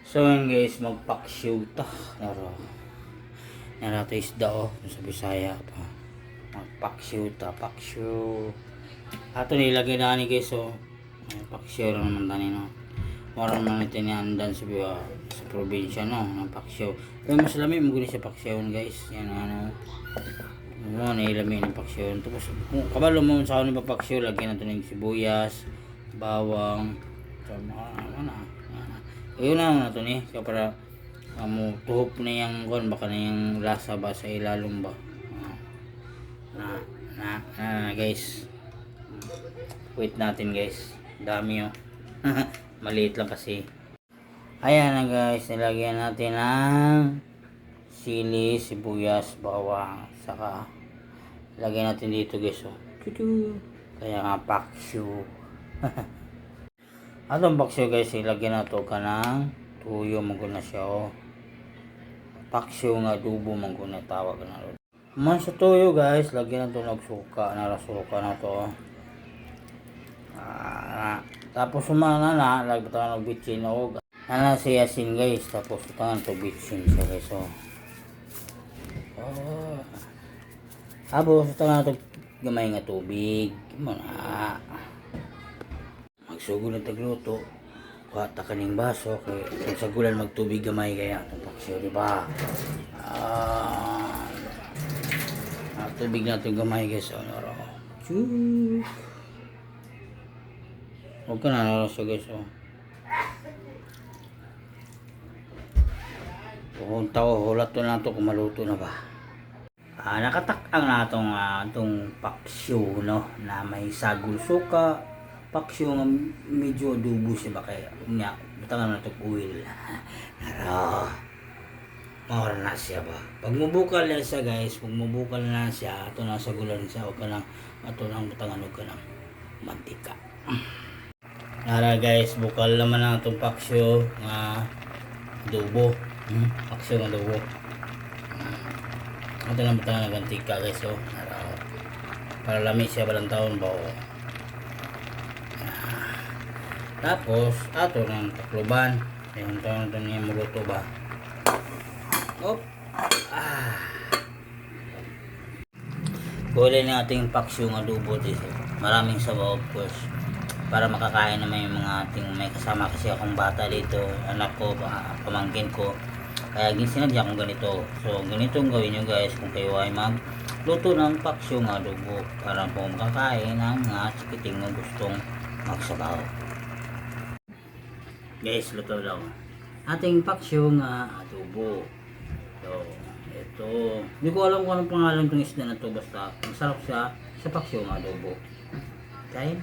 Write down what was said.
So yun guys, magpaksyo ta. Nara to isda sa Bisaya pa. Magpaksyo ta, paksyo. Ato nilagay na ni guys paksyo lang naman tani no. Marang naman ito niandan sa probinsya no, ng paksyo. Pero mas lami mo guni sa paksyo guys. Yan ano. Mo nilami ng paksyo. Tapos kung kabalo mo sa ano ba paksyo, lagyan nato ng sibuyas, bawang, ayun na nato ni so para mo tuhop na yung kon baka na yung lasa ba sa ilalong ba guys, wait natin guys, dami maliit lang kasi. Ayan na guys, nilagyan natin ng sili, sibuyas, bawang, saka lagyan natin dito guys kaya nga paksyo. Atong paksyo guys, ilagyan na to ka ng tuyo maguna siya paksyo nga adobo maguna tawag na ron. Man sa tuyo guys, lagyan na to ng suka, narasuka na to. Tapos sumana na, lagyan na ng bitsin o nana si asin guys, tapos utangan to bitsin siya guys tapos utangan na to gamay nga tubig muna. Magsugod na tagluto, kuha ta kaning baso kay kung sa gulan magtubig gamay kaya itong paksyo, di ba? Tubig natin gamay guys, huwag ka na siya guys kung tao hulat to na ito kung maluto na ba. Nakatakang na itong paksyo no, na may sagol suka, paksyo nga medyo adobo siya ba kaya nga butangan na ito oil. Mawala na siya ba pag mubukal na siya guys, pag mubukal na siya ito na sa gulan siya o ka lang ito na butangan o ka ng mantika. Nara guys, bukal naman na itong paksyo nga adobo, paksyo nga adobo. Ito na butangan ng mantika guys para lamig siya balang taon ba tapos ato ng takloban yung taon ito niya maluto ba. Kulay ng ating paksyo ng adobo dito, maraming sabaw of course para makakain naman yung mga ating may kasama kasi akong bata dito, anak ko, pamangkin ko, kaya sinadya akong ganito. So ganito ang gawin nyo guys kung kayo ay magluto ng paksyo ng adobo para po makakain ng chikiting mo gustong magsabaw. Guys, luto daw ating paksyo nga adobo. So, ito. Hindi ko alam kung anong pangalan ng isda na to, basta masarap siya sa paksyo nga adobo. Okay?